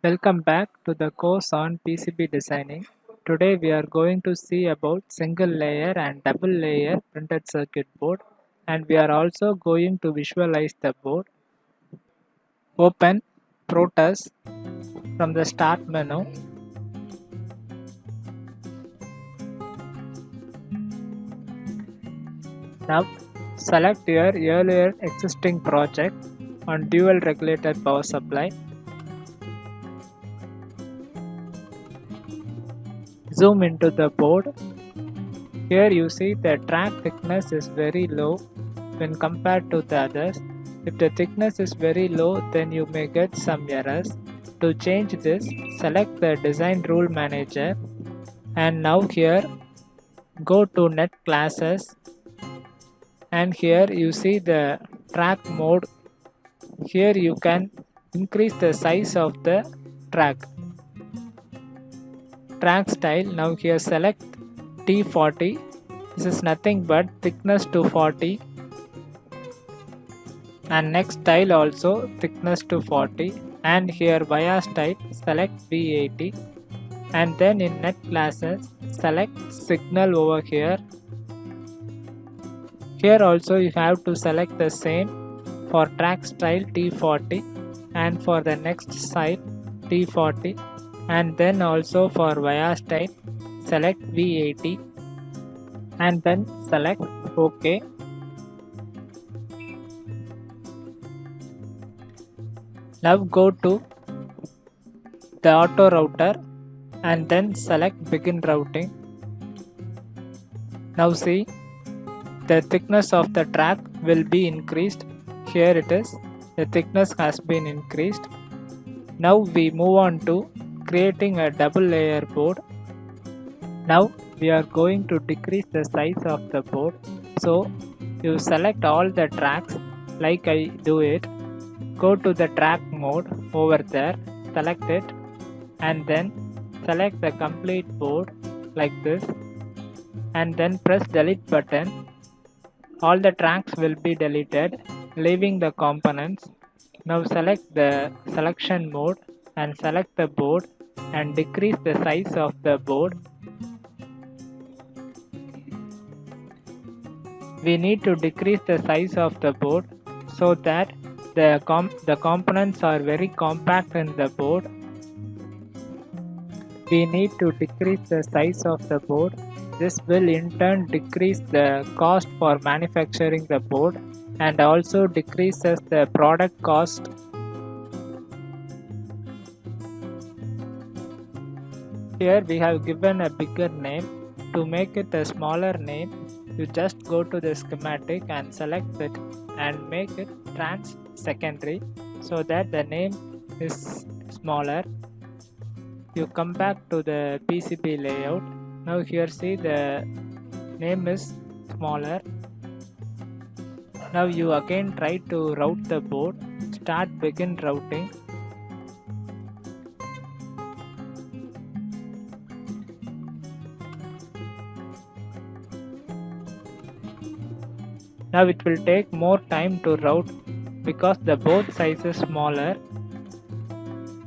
Welcome back to the course on PCB designing. Today we are going to see about single layer and double layer printed circuit board, and we are also going to visualize the board. Open Protus from the start menu. Now select your earlier existing project on dual regulated power supply. Zoom into the board. Here you see the track thickness is very low when compared to the others. If the thickness is very low, then you may get some errors. To change this, select the design rule manager, and now here go to net classes, and here you see the track mode. Here you can increase the size of the track style. Now here select T40. This is nothing but thickness to 40, and next style also thickness to 40, and here bias type select V80, and then in net classes select signal over here. Here also you have to select the same for track style T40, and for the next side T40, and then also for bias type select V80, and then select OK. Now go to the auto router and then select begin routing. Now see, the thickness of the track will be increased. Here it is, the thickness has been increased. Now we move on to creating a double layer board. Now we are going to decrease the size of the board. So you select all the tracks like I do it. Go to the track mode over there, select it, and then select the complete board like this, and then press delete button. All the tracks will be deleted, leaving the components. Now select the selection mode and select the board and decrease the size of the board. We need to decrease the size of the board so that the components are very compact in the board. We need to decrease the size of the board. This will in turn decrease the cost for manufacturing the board and also decreases the product cost. Here we have given a bigger name. To make it a smaller name, you just go to the schematic and select it and make it trans secondary so that the name is smaller. You come back to the PCB layout. Now here see the name is smaller. Now you again try to route the board. Start begin routing. Now it will take more time to route because the board size is smaller.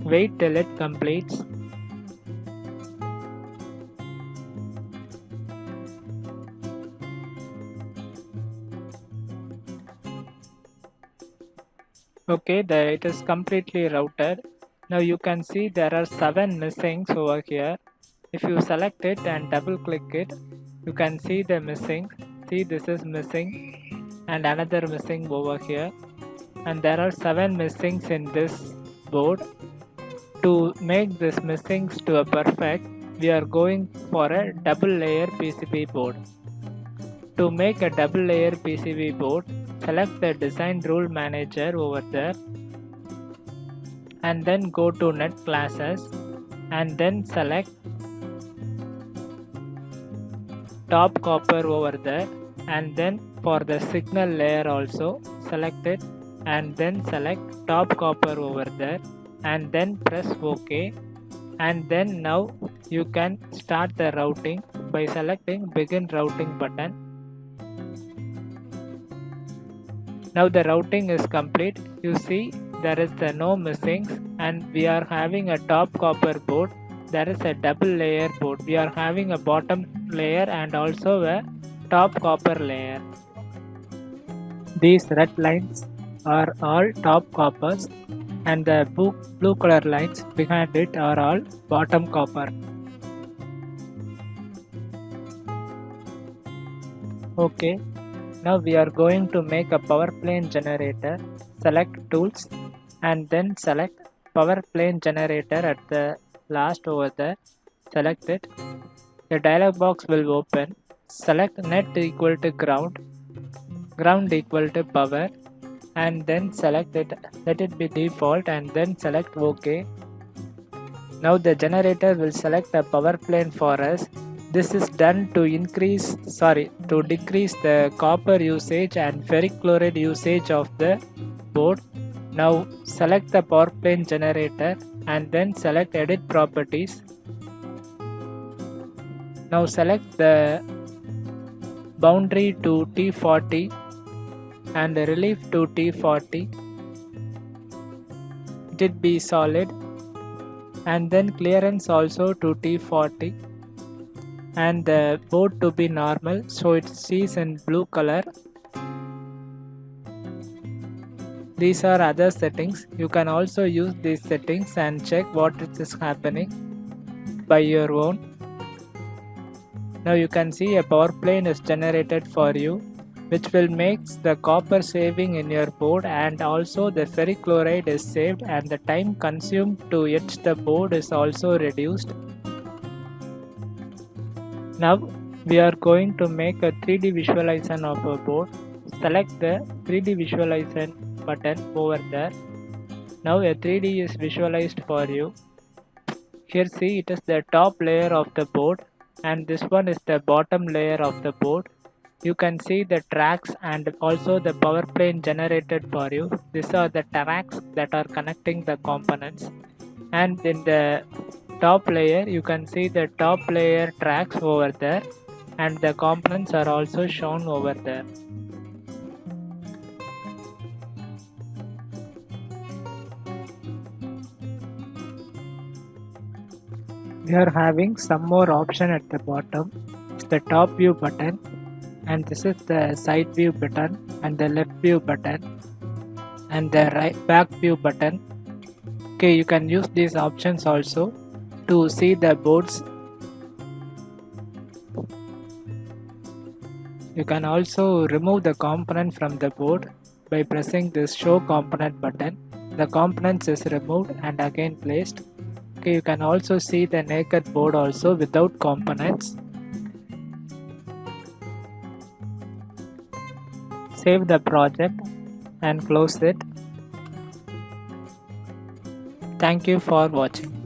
Wait till it completes. Okay, it is completely routed. Now you can see there are 7 missings over here. If you select it and double click it, you can see the missing. See, this is missing and another missing over here, and there are 7 missings in this board. To make this missings to a perfect, we are going for a double layer PCB board. To make a double layer PCB board, select the design rule manager over there and then go to net classes and then select top copper over there, and then for the signal layer also select it and then select top copper over there and then press OK, and then now you can start the routing by selecting begin routing button. Now the routing is complete. You see there is no missings and we are having a top copper board. There is a double layer board. We are having a bottom layer and also a top copper layer. These red lines are all top coppers and the blue color lines behind it are all bottom copper. Okay, now we are going to make a power plane generator. Select tools and then select power plane generator at the last over there. Select it. A dialog box will open. Select net equal to ground, ground equal to power, and then select it, let it be default, and then select OK. Now the generator will select a power plane for us. This is done to decrease the copper usage and ferric chloride usage of the board. Now select the power plane generator and then select edit properties. Now select the boundary to T40 and the relief to T40. Let it be solid, and then clearance also to T40, and the board to be normal, so it sees in blue color. These are other settings. You can also use these settings and check what is happening by your own. Now you can see a power plane is generated for you, which will make the copper saving in your board, and also the ferric chloride is saved and the time consumed to etch the board is also reduced. Now we are going to make a 3D visualization of a board. Select the 3D visualization button over there. Now a 3D is visualized for you. Here see, it is the top layer of the board and this one is the bottom layer of the board. You can see the tracks and also the power plane generated for you. These are the tracks that are connecting the components, and in the top layer you can see the top layer tracks over there, and the components are also shown over there. We are having some more option at the bottom. It's the top view button, and this is the side view button and the left view button and the back view button. Okay, you can use these options also to see the boards. You can also remove the component from the board by pressing this show component button. The components is removed and again placed. Okay, you can also see the naked board also without components. Save the project and close it. Thank you for watching.